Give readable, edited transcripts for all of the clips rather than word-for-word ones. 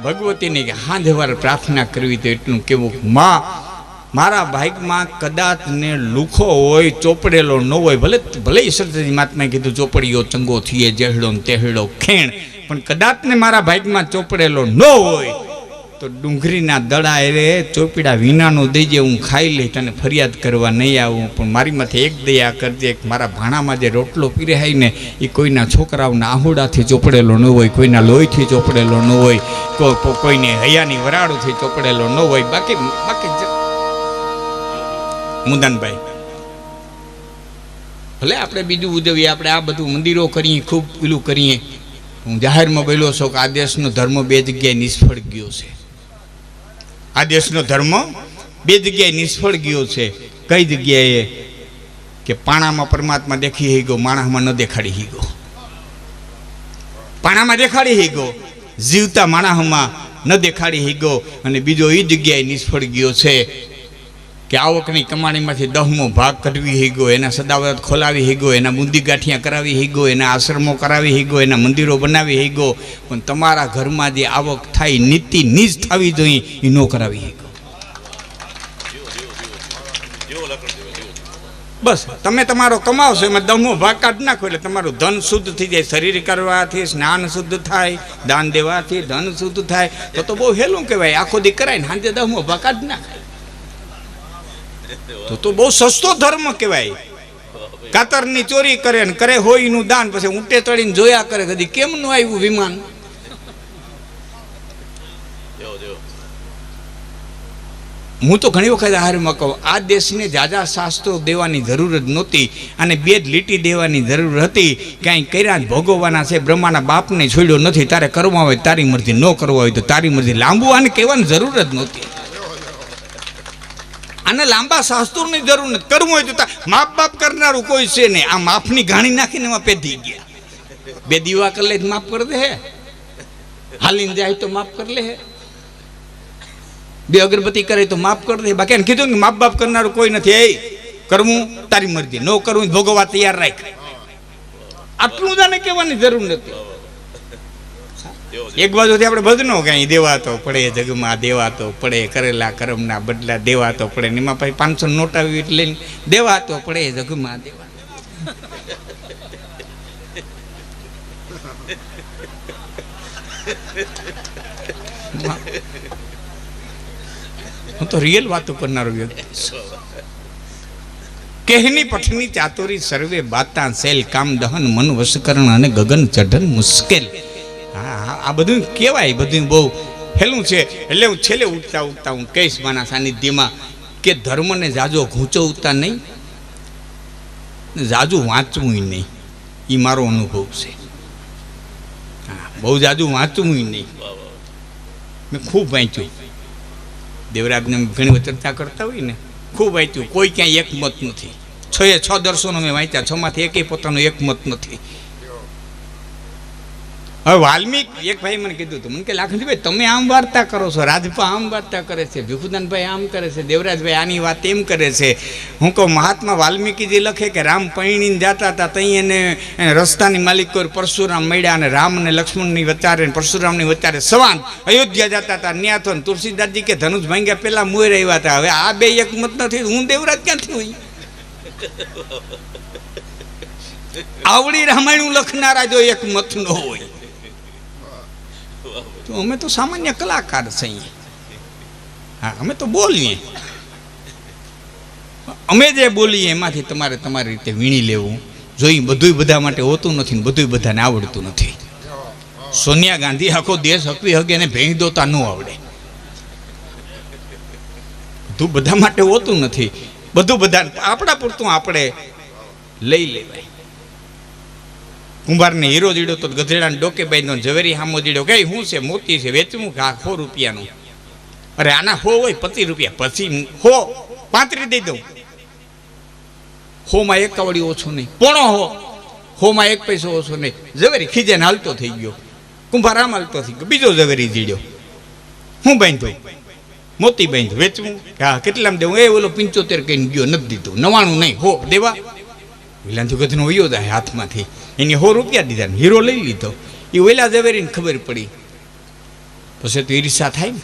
ભગવતીને હાંધવાર પ્રાર્થના કરવી તો એટલું કેવું, માં મારા ભાગમાં કદાચ ને લુખો હોય, ચોપડેલો ન હોય, ભલે ભલે ઈશ્વરજી મહાત્માએ કીધું ચોપડીઓ ચંગો થઈએ જેહડો ને તેહડો ખેણ, પણ કદાચ ને મારા ભાગમાં ચોપડેલો ન હોય તો ડુંગળીના દડા રે ચોપડા વિનાનું દેજે, હું ખાઈ લઈ, તને ફરિયાદ કરવા નહીં આવું, પણ મારી માથે એક દયા કરજે, મારા ભાણામાં જે રોટલો પીરેહાય ને એ કોઈના છોકરાઓના આહુડાથી ચોપડેલો ન હોય, કોઈના લોહીથી ચોપડેલો ન હોય, કોઈને હૈયાની વરાળુથી ચોપડેલો ન હોય. બાકી મુદાનભાઈ ભલે આપણે બીજું ઉજવીએ, આપણે આ બધું મંદિરો કરીએ, ખૂબ પેલું કરીએ, હું જાહેરમાં બોલ્યો છું કે આ દેશનો ધર્મ બે જગ્યાએ નિષ્ફળ ગયો છે. આ દેશનો ધર્મ બે જગ્યાએ નિષ્ફળ ગયો છે. કઈ જગ્યાએ? કે પાણામાં પરમાત્મા દેખી હઈ ગયો, માણસમાં ન દેખાડી હઈ ગયો. પાણામાં દેખાડી હઈ ગયો, જીવતા માણસમાં ન દેખાડી હઈ ગયો. અને બીજો એ જગ્યાએ નિષ્ફળ ગયો છે કે આવકની કમાણીમાંથી 10મો ભાગ કઢવી હઈ ગયો, એના સદાવ્રત ખોલાવી હઈ ગયો, એના બુંદી ગાંઠિયા કરાવી હઈ ગયો, એના આશ્રમો કરાવી હઈ ગયો, એના મંદિરો બનાવી હઈ ગયો, પણ તમારા ઘરમાં જે આવક થાય નીતિ નીજ થવી જોઈએ એ ન કરાવી હઈ ગયો. બસ તમે તમારો કમાવશો, એમાં 10મો ભાગ કાઢી નાખો એટલે તમારું ધન શુદ્ધ થઈ જાય. શરીર કરવાથી સ્નાન શુદ્ધ થાય, દાન દેવાથી ધન શુદ્ધ થાય, તો બહુ હેલું કહેવાય. આખો દી કરાય ને સાંજે 10મો ભાગ કાઢી નાખાય તો બહુ સસ્તો ધર્મ કહેવાય. કાતરની ચોરી કરે ને કરે હોય નું દાન, પછી ઊંટે ચડીને જોયા કરે કદી કેમ નું આવ્યું વિમાન. હું તો ઘણી વખત આહારમાં કહું, આ દેશને જાજા શાસ્ત્રો દેવાની જરૂર જ નહોતી, અને 2 જ લીટી દેવાની જરૂર હતી. કાંઈ કર્યા જ ભોગવવાના છે. બ્રહ્માના બાપને છોડ્યો નથી, તારે કરવા હોય તારી મરજી, ન કરવા હોય તો તારી મરજી. લાંબુ આને કહેવાની જરૂર જ નહોતી. આને લાંબા શાસ્ત્રોની જરૂર નથી. કરવું હોય તો માપ બાપ કરનારું કોઈ છે નહીં. આ માફની ઘાણી નાખીને એમાં પેધી ગયા. 2 દીવા કરી લે માફ કરી દે, હાલીને જાય તો માફ કરી લે, 2 અગરબત્તી કરે તો માફ કરી દે. બાકી એને કીધું કે માપ બાપ કરનારું કોઈ નથી. એ કરવું તારી મરજી, ન કરવું ભોગવવા તૈયાર રાખ. આટલું જ આને કહેવાની જરૂર નથી. એક બાજુથી આપણે ભજનો કઈ દેવા તો પડે, જગમાં દેવા તો પડે, કરેલા કર્મના બદલા દેવા તો પડે, એમાં પછી 500 નોટ આવી એટલે દેવા તો પડે, જગમાં દેવા. હું તો રિયલ વાતો કરનારો વ્યક્તિ. કહેની પઠની ચાતુરી સર્વે બાતા સેલ, કામ દહન મન વશકરણ અને ગગન ચઢન મુશ્કેલ. આ બધું કહેવાય, બધું બહુ હેલું છે. એટલે હું છેલ્લે ઉઠતા હું કહીશ માના સાનિધ્યમાં કે ધર્મને જાજો ઘૂંચવતા નહીં, જાજુ વાંચવું નહીં. એ મારો અનુભવ છે. હા, બહુ જાજુ વાંચવું નહીં. મેં ખૂબ વાંચ્યું. દેવરાજને ઘણી ચર્ચા કરતા હોય ને, ખૂબ વાંચ્યું. કોઈ ક્યાંય એકમત નથી. 6 દર્શનો મેં વાંચ્યા, 6માંથી એકેય પોતાનો એકમત નથી. હવે વાલ્મીક એક ભાઈ મને કીધું હતું, મને કે લાખનજીભાઈ તમે આમ વાર્તા કરો છો, રાજપા આમ વાર્તા કરે છે, ભીખુદાનભાઈ આમ કરે છે, દેવરાજભાઈ આની વાત એમ કરે છે. હું કહું મહાત્મા વાલ્મીકીજી લખે કે રામ પૈણીને જતા હતા, તઈ એને રસ્તાની માલિક કોઈ પરશુરામ મળ્યા, અને રામ અને લક્ષ્મણની વચારે પરશુરામની વચારે સવાન અયોધ્યા જતા હતા. ન્યા તો તુલસીદાસજી કે ધનુષ ભાંગ્યા પેલા મોર આવ્યા હતા. હવે આ 2 એકમત નથી, હું દેવરાજ ક્યાંથી હોય? આવડી રામાયણ લખનારા જો એકમત ન હોય તો અમે તો સામાન્ય કલાકાર છીએ. હા, અમે તો બોલીએ, અમે જે બોલીએ એમાંથી તમારે તમારી રીતે વીણી લેવું જોઈએ. બધું બધા માટે હોતું નથી, બધું બધાને આવડતું નથી. સોનિયા ગાંધી આખો દેશ હકવી હગે ને ભેંસ દોતા ન આવડે. બધું બધા માટે હોતું નથી. બધું બધા આપણા પૂરતું આપણે લઈ લેવાય. કુંભારને હીરો જીડ્યો તો ગધેડાને ડોકે બાંધ્યો, ઝવેરી હામો જીડ્યો, કઈ શું છે? મોતી છે, વેચવું કે 100 રૂપિયાનું? અરે આના 100 હોય 25 રૂપિયા, પછી 35 દઈ દઉં. 100માં 1 કવડી ઓછું નહીં, પોણો 100માં 1 પૈસો ઓછો નહીં. ઝવેરી ખીજે ને હાલતો થઈ ગયો. કુંભાર આમ હાલતો થઈ ગયો, બીજો ઝવેરી જીડ્યો. હું બાંધ્યો? મોતી બાંધ્યો. વેચવું? હા, કેટલામાં દેવું? એ ઓલો 75 કહીને ગયો, નથી દીધું. 99 નહીં, 100 દેવા. વિલાંતુ ગધનો વયો જાય હાથમાંથી. એની 100 રૂપિયા દીધા, હીરો લઈ લીધો. એ ઓલા ઝવેરીને ખબર પડી. પછી તો ઈર્ષા થાય ને.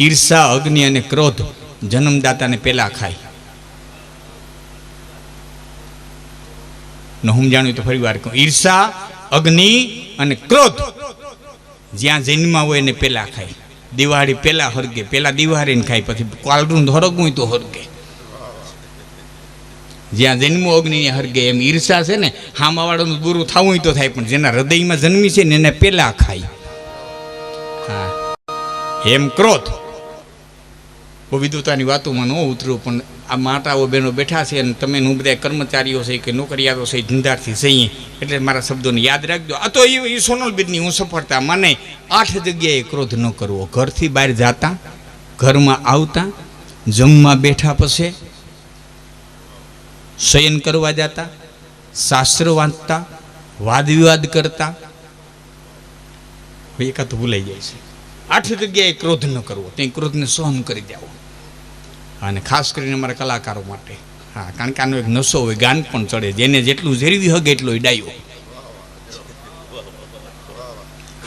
ઈર્ષા, અગ્નિ અને ક્રોધ જન્મદાતાને પેલા ખાય. હું જાણ્યું તો ફરી વાર કહું, ઈર્ષા, અગ્નિ અને ક્રોધ જ્યાં જન્મા હોય એને પેલા ખાય. દિવાળી પેલા હરગે, પેલા દિવાળીને ખાય, પછી કાલરું હરગવું તો હરગે. જ્યાં જન્મો અગ્નિ હરગે. એમ ઈર્ષા છે ને, હામાવાળાનું બુરું થવું તો થાય, પણ જેના હૃદયમાં જન્મી છે ને એને પેલા ખાય. હા, એમ ક્રોધ. બહુ વિદ્વતાની વાતોમાં ન ઉતરું, પણ આ માતાઓ બહેનો બેઠા છે અને તમે હું બધા કર્મચારીઓ છે કે નોકરિયાતો છે, ધંધાથી સહી, એટલે મારા શબ્દોને યાદ રાખજો. આ તો એ સોનલબીરની હું સફળતા માને. 8 જગ્યાએ ક્રોધ ન કરવો. ઘરથી બહાર જાતા, ઘરમાં આવતા, જમવા બેઠા પછી, શયન કરવા જતા, શાસ્ત્ર વાંચતા, વાદ વિવાદ કરતા. એકાદ ભૂલાઈ જાય છે. 8 જગ્યાએ ક્રોધ ન કરવો. તે ક્રોધને સહન કરી દેવો. અને ખાસ કરીને અમારા કલાકારો માટે, હા, કારણ કે આનો એક નશો હોય, ગાન પણ ચડે. જેને જેટલું ઝેરવી હગે એટલો ડાયો.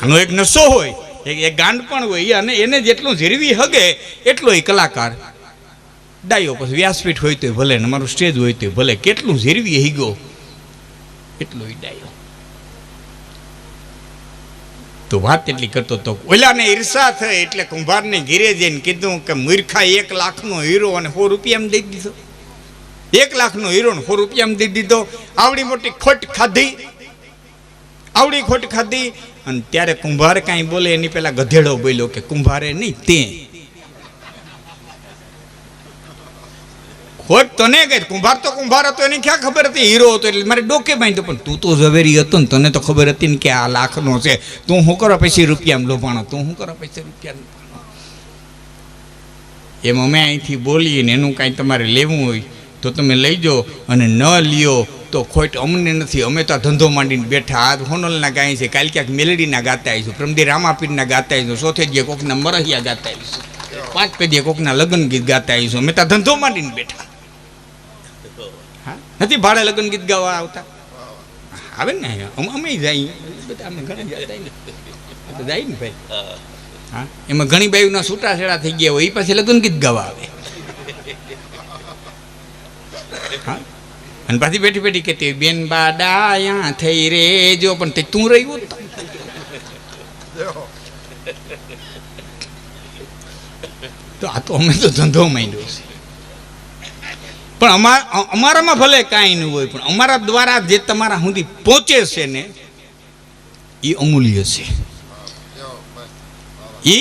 આનો એક નશો હોય, એક ગાંડ પણ હોય, અને એને જેટલું ઝેરવી હગે એટલો એ કલાકાર ડાયો. પછી વ્યાસપીઠ હોય તો ભલે, ને અમારું સ્ટેજ હોય તો ભલે, કેટલું ઝેરવી હીગો એટલો એ ડાયો. તો વાત એટલી કરતો તો ઓલાને ઈર્ષા થઈ એટલે કુંભારને ઘેરે જઈને કીધું કે મૂર્ખા 1 લાખનો હીરો અને 100 રૂપિયામાં દઈ દીધો. 1 લાખનો હીરો ને 100 રૂપિયામાં દઈ દીધો. આવડી મોટી ખોટ ખાધી, આવડી ખોટ ખાધી. અને ત્યારે કુંભાર કાંઈ બોલે એની પેલા ગધેડો બોલ્યો કે કુંભારે નહીં, તે ખોટ તો નહીં ગઈ. કુંભાર તો કુંભાર હતો, એને ક્યાં ખબર હતી હીરો હતો એટલે મારે ડોકે બાંધ્યો. પણ તું તો ઝવેરી હતો ને, તને તો ખબર હતી ને કે આ લાખનો છે. તું શું કરો પછી રૂપિયામાં લોભાણો, તું શું કરો પછી રૂપિયા લોભાણો. એમ અમે અહીંથી બોલીએ ને એનું કાંઈ તમારે લેવું હોય તો તમે લઈ જાઓ, અને ન લ્યો તો ખોટ અમને નથી. અમે તો આ ધંધો માંડીને બેઠા. આજ હોનલના ગાય છે, કાલે ક્યાંક મેલડીના ગાતા આવીશું, પ્રમદી રામાપીરના ગાતા આવીશું, ચોથે જે કોકના મરહિયા ગાતા આવીશું, 5 પેઢીએ કોકના લગ્ન ગીત ગાતા આવીશું. અમે તો આ ધંધો માંડીને બેઠા. નથી ભાડે લગ્ન ગીત ગાવા આવતા? આવે ને, અમે જઈએ બધા, અમે ઘણા જાય ને ભાઈ. હા, એમાં ઘણી બાયુના છૂટાછેડા થઈ ગયા હોય, એ પાછી લગ્ન ગીત ગાવા આવે. હા, અને પાછી બેઠી બેઠી કહેતી બેન બાડાયા થઈ રે જો, પણ તે તું રહ્યું તો આ તો અમે તો ધંધો માંડ્યો છે. પણ અમારામાં ભલે કાંઈ ન હોય, પણ અમારા દ્વારા જે તમારા સુધી પહોંચે છે ને એ અમૂલ્ય છે. એ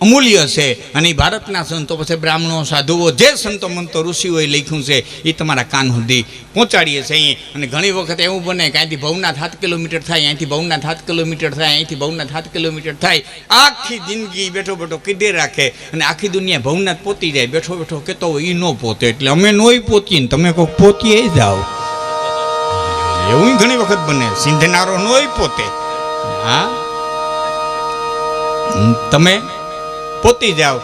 અમૂલ્ય છે. અને ભારતના સંતો, પછી બ્રાહ્મણો, સાધુઓ, જે સંતો મંતો ઋષિઓએ લખ્યું છે એ તમારા કાન સુધી પહોંચાડીએ છીએ. અને ઘણી વખત એવું બને કે અહીંથી ભવનાથ 7 કિલોમીટર થાય, અહીંથી ભવનાથ 7 કિલોમીટર થાય, અહીંથી ભવનાથ 7 કિલોમીટર થાય. આખી જિંદગી બેઠો બેઠો કીધે રાખે, અને આખી દુનિયા ભવનાથ પહોંચી જાય. બેઠો બેઠો કહેતો હોય એ ન પહોંચે, એટલે અમે નોય પહોંચીએ ને તમે કોઈક પહોંચીએ જાઓ. એવું ઘણી વખત બને. સિંધનારો નોય પોતે, હા, તમે પોતી જાઓ.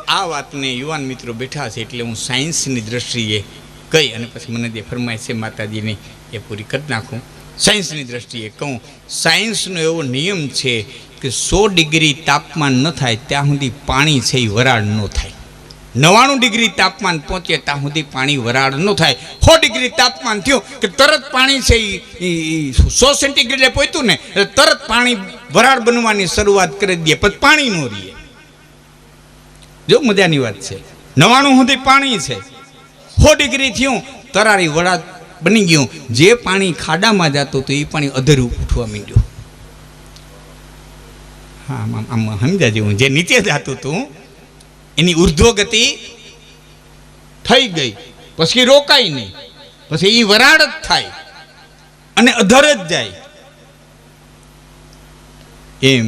આ વાતને યુવાન મિત્રો બેઠા છે એટલે હું સાયન્સની દ્રષ્ટિએ કહી, અને પછી મને જે ફરમાય છે માતાજીની એ પૂરી કરી નાખું. સાયન્સની દ્રષ્ટિએ કહું, સાયન્સનો એવો નિયમ છે કે 100 ડિગ્રી તાપમાન ન થાય ત્યાં સુધી પાણી છે એ વરાળ ન થાય. 99 ડિગ્રી તાપમાન પહોંચે ત્યાં સુધી પાણી વરાળ ન થાય. 100 ડિગ્રી તાપમાન થયું કે તરત પાણી છે એ 100 સેન્ટીગ્રેડે પહોંચ્યું ને એટલે તરત પાણી વરાળ બનવાની શરૂઆત કરી દે, પછી પાણી ન રહે. જો મજાની વાત છે. 99 સુધી પાણી છે, 100 ડિગ્રી થયું તરારી વરાળ બની ગયું. જે પાણી ખાડામાં જતું હતું એ પાણી અધરું ઉઠવા માંડ્યું. હા, આમ સમજા જેવું. જે નીચે જતું હતું એની ઉર્ધ્વગતિ થઈ ગઈ, પછી રોકાય નહીં, પછી એ વરાળ જ થાય અને અધર જ જાય. એમ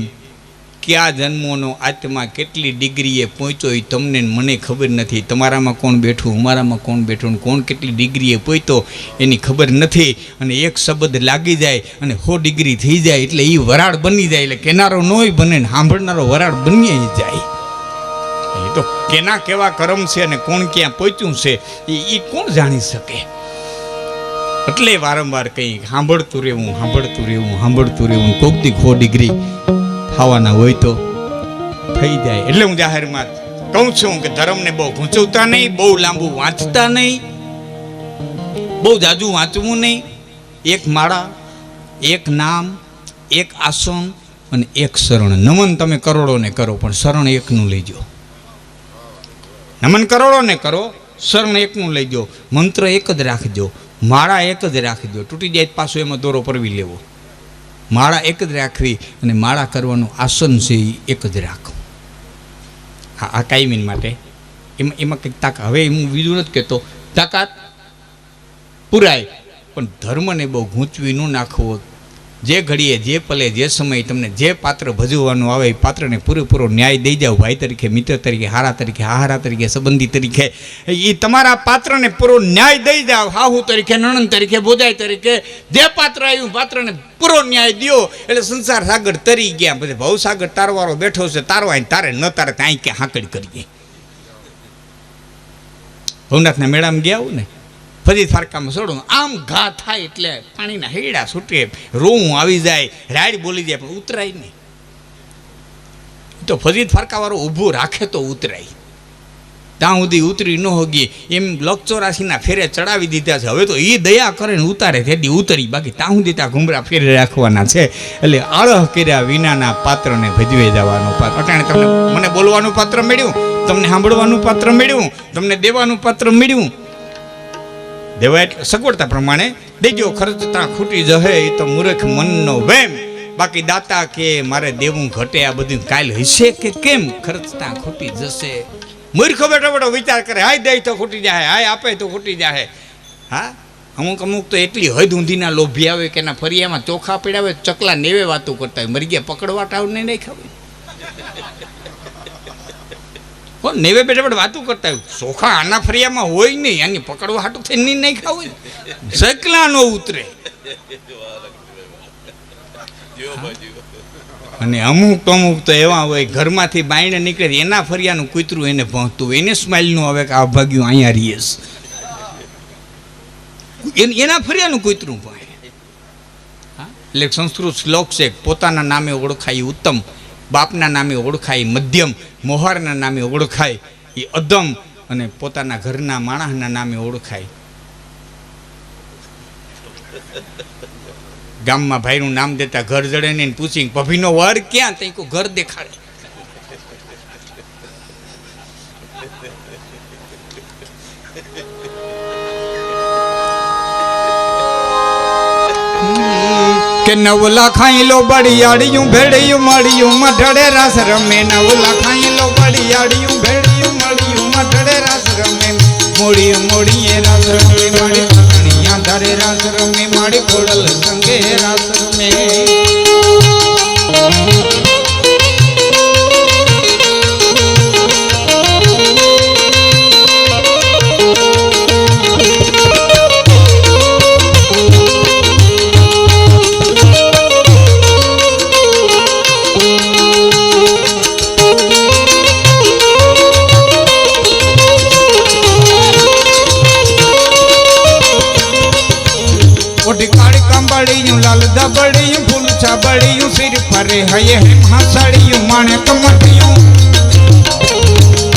કે આ જન્મોનો આત્મા કેટલી ડિગ્રીએ પહોંચ્યો એ તમને મને ખબર નથી. તમારામાં કોણ બેઠું, અમારામાં કોણ બેઠું, કોણ કેટલી ડિગ્રીએ પહોંચ્યો એની ખબર નથી. અને એક શબ્દ લાગી જાય અને 100 ડિગ્રી થઈ જાય એટલે એ વરાળ બની જાય. એટલે કેનારો નોય બને ને સાંભળનારો વરાળ બની જાય. એ તો કેના કેવા કર્મ છે અને કોણ ક્યાં પહોંચ્યું છે એ કોણ જાણી શકે. એટલે વારંવાર કહી સાંભળતું રહેવું કોક દી ખો ડિગ્રી થવાના હોય તો થઈ જાય. એટલે હું જાહેરમાં કહું છું કે ધર્મને બહુ ગૂંચવતા નહીં, બહુ લાંબુ વાંચતા નહીં, બહુ જાજુ વાંચવું નહીં. એક માળા, એક નામ, એક આસન અને એક શરણ. નમન તમે કરોડોને કરો પણ શરણ એકનું લઈજો. નમન કરોડોને કરો, શરણ એકનું લઈજો. મંત્ર એક જ રાખજો, માળા એક જ રાખજો. તૂટી જાય પાછો એમાં દોરો પરવી લેવો. માળા એક જ રાખવી અને માળા કરવાનું આસન છે એ એક જ રાખવું. આ કાયમી માટે એમાં કંઈક તાકાત. હવે હું બીજું નથી કહેતો, તાકાત પુરાય પણ ધર્મને બહુ ગૂંચવી ન નાખવો. જે ઘડીએ, જે પલે, જે સમયે તમને જે પાત્ર ભજવવાનું આવે એ પાત્રને પૂરેપૂરો ન્યાય દઈ જાઓ. ભાઈ તરીકે, મિત્ર તરીકે, હારા તરીકે, હારા તરીકે, સંબંધી તરીકે એ તમારા પાત્રને પૂરો ન્યાય દઈ જાઓ. હાહુ તરીકે, નણંદ તરીકે, બોજાઈ તરીકે જે પાત્ર આવ્યું પાત્રને પૂરો ન્યાય દો એટલે સંસાર સાગર તરી ગયા. પછી ભવ સાગર તારવાળો બેઠો છે, તારવાય તારે ન તારે ત્યાં ક્યાં હાંકડી કરીએ. ભવનાથના મેળામાં ગયા આવું ને ફરી ફારકામાં છોડું આમ ઘા થાય એટલે પાણીના હેડા છૂટે, રોવું આવી જાય, રાડ બોલી જાય પણ ઉતરાય નહીં. તો ફરીદ ફારકાવાળો ઊભું રાખે તો ઉતરાય. ત્યાં સુધી ઉતરી ન હોગી એમ લક્ષ 84ના ફેરે ચડાવી દીધા છે. હવે તો એ દયા કરે ને ઉતારે તેથી ઉતરી, બાકી ત્યાં સુધી ત્યાં ઘૂમરા ફેરે રાખવાના છે. એટલે આળહ કર્યા વિનાના પાત્રને ભજવે જવાનું પાત્ર. અટાણે તમને મને બોલવાનું પાત્ર મળ્યું, તમને સાંભળવાનું પાત્ર મળ્યું, તમને દેવાનું પાત્ર મળ્યું. દેવા એટલે સગવડતા પ્રમાણે દેજો. ખર્ચતા ખૂટી જશે એ તો મૂર્ખ મનનો વેમ. બાકી દાતા કે મારે દેવું ઘટે આ બધું કાલ હશે કે કેમ? ખર્ચતા ખૂટી જશે. મૂર્ખો બેઠો બેઠો વિચાર કરે હાય દે તો ખૂટી જાય, હાય આપે તો ખૂટી જાય. હા, અમુક તો એટલી હદ ઊંધીના લોભી આવે કે એના ફરિયામાં ચોખા પીડાવે, ચકલા નેવે વાતો કરતા હોય. મરી ગયા પકડવા ટાવને નહીં ખાવે. નેવે બેઠા બેઠા વાતું કરતા હોય. ચોખા આના ફરિયામાં હોય નહીં, આની પકડવા હાટું થઈને નહીં ખાવું. ચકલા નો ઉતરે. અને અમુક તો એવા હોય ઘરમાંથી બાયણે નીકળે એના ફરિયાનું કૂતરું એને પહોંચતું હોય, એને સ્માઇલનું આવે કે આ ભાગ્યું અહીંયા રહીશ. એના ફરિયાનું કૂતરું પહોંચે. હા, એટલે સંસ્કૃત શ્લોક છે, પોતાના નામે ઓળખાય ઉત્તમ, બાપના નામે ઓળખાય મધ્યમ, મોહારના નામે ઓળખાય એ અધમ, અને પોતાના ઘરના માણસના નામે ઓળખાય. ગામમાં ભાઈનું નામ દેતા ઘર જડે ને પૂછી ભભીનો વર ક્યાં? તઈ કો ઘર દેખાડે. કે 9 લાખાઈ લો બડિયાડિયું ભેડિયું મળ્યું મઢડે રાસ રમે. 9 લાખાઈ લો બડિયાડિયું ભેડિયું મળ્યું મઢડે રાસ રમે. મોડીએ રાસ રમે માડી પગણિયા ધારે રાસ રમે. માડી ખોડલ સંગે રાસ રમે. લાલ દબડિયું ફૂલ છાબડિયું સિર ફરે હયે હેમ હાસડિયું માણેક મટિયું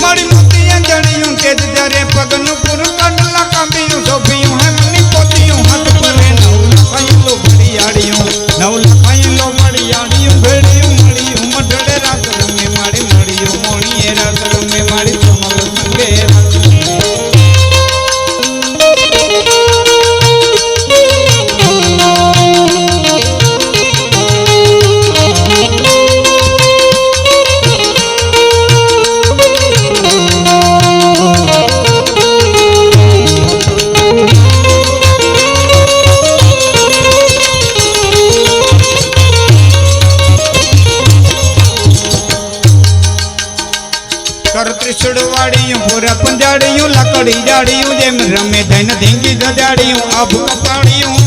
મારી મોતીએ જડિયું કે જરે પગનું પુર કંડલા કાંબિયું સોભિયું હેમની પોતિયું હાથ પરે 9 લાખાઈ લો બડિયાડિયું 9 લાખાઈ લો બડિયાડિયું ભેડિયું મળિયું મઢડે રાસ રમે. મારી મળિયું મોણીએ રાસ રમે. મારી ચમલ સંગે રાસ રમે. ત્રિશુળવાડિયું પૂરા પંજાડિયું લાકડી જાડિયું જેમ રમે ધન ધીંગી જજાડિયું આભ કપાડિયું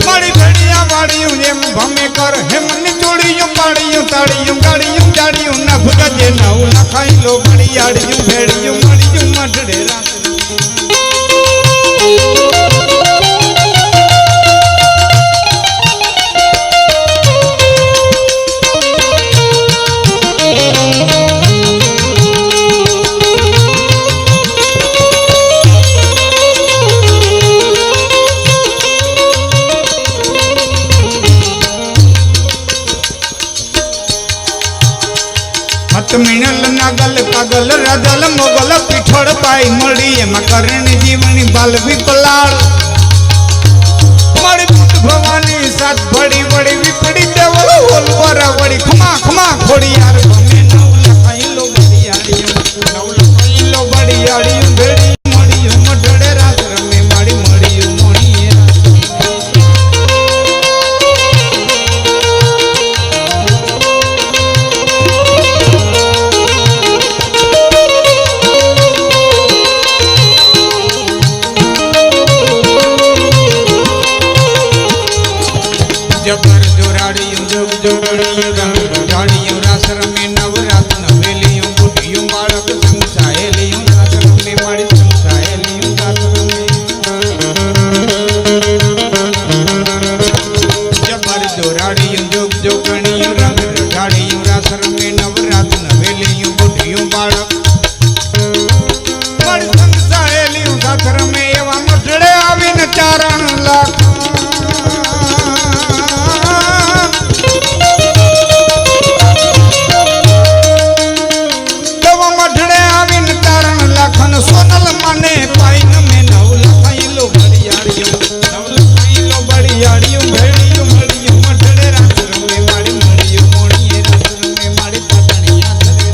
મારી ભેડિયા વાડિયું જેમ ભમે કર હેમની ચોડિયું પાડિયું તાડિયું ગાડિયું જાડિયું નભ ગજે 9 લાખાઈ લો બડિયાડિયું ભેડિયું મળિયું મઢડે રાસ. તમિણલ નાગલ કાગલ રાદલ મોગલ પીઠોડ પાઈ મળી એમાં કરણ જીવની બાલવી પલાળ મળી ભવાની સાત ભડી વળી વિપડી દેવળ ઓલવરા વળી ખમા ખમા ખોડિયાર ગમે નવ લખાઈ લો બડિયાડીઓ નવ લખાઈ લો બડિયાડીઓ ભેડી મળ્યું મઢડે રાત રમે માડી મળ્યું મોણીએ जबर जोराड़ियों जोग जोगड़ियों रंग जोड़ियों रास रमे नवरात नवेलियों बुढ़ियों बालक संग साहेलियों रास रमे माड़ी संग साहेलियों रास रमे जबर जोराड़ियों जोग जोगड़ियों रंग जोड़ियों रास रमे नवरात नवेलियों बुढ़ियों बालक माड़ी संग साहेलियों रास रमे एवा मठड़े आवीने चारण लाख सोनल माने पाइन में नव लखाई लो बड़ियाड़ियों भेड़ियों मड़ियों मठड़े रात रमे माड़ी मड़ियों मोड़िए रात रमे माड़ी पटनिया धरे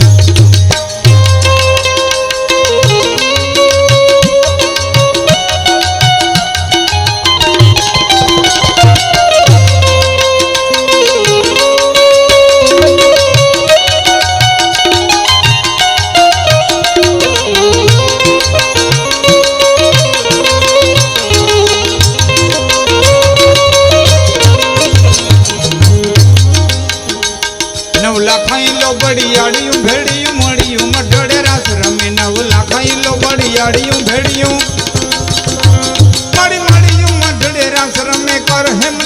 नव लाखाई लो बड़ियाड़ियों भेड़ियों मड़ियों मठड़े रास रमे नव लाखाई लो बड़ियाड़ियों भेड़ियों मड़ी मड़ियों मठड़े रास रमे कर हेम